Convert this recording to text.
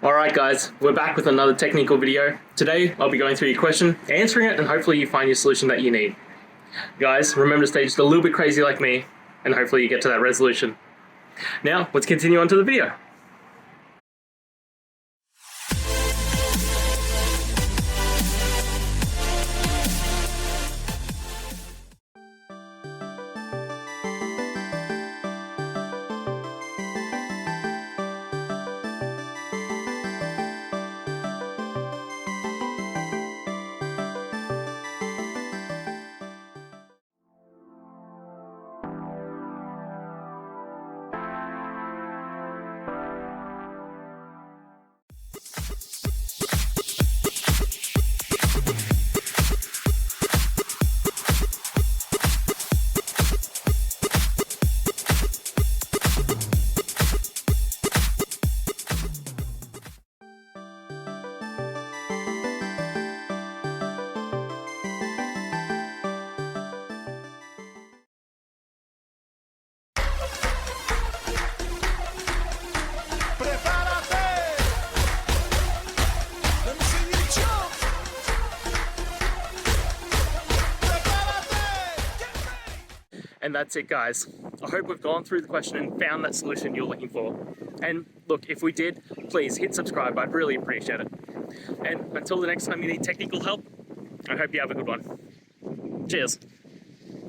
Alright guys, we're back with another technical video. Today I'll be going through your question, answering it, and hopefully you find your solution that you need. Guys, remember to stay just a little bit crazy like me, and hopefully you get to that resolution. Now, let's continue on to the video. And that's it guys. I hope we've gone through the question and found that solution you're looking for. And look, if we did, please hit subscribe, I'd really appreciate it. And until the next time you need technical help, I hope you have a good one. Cheers.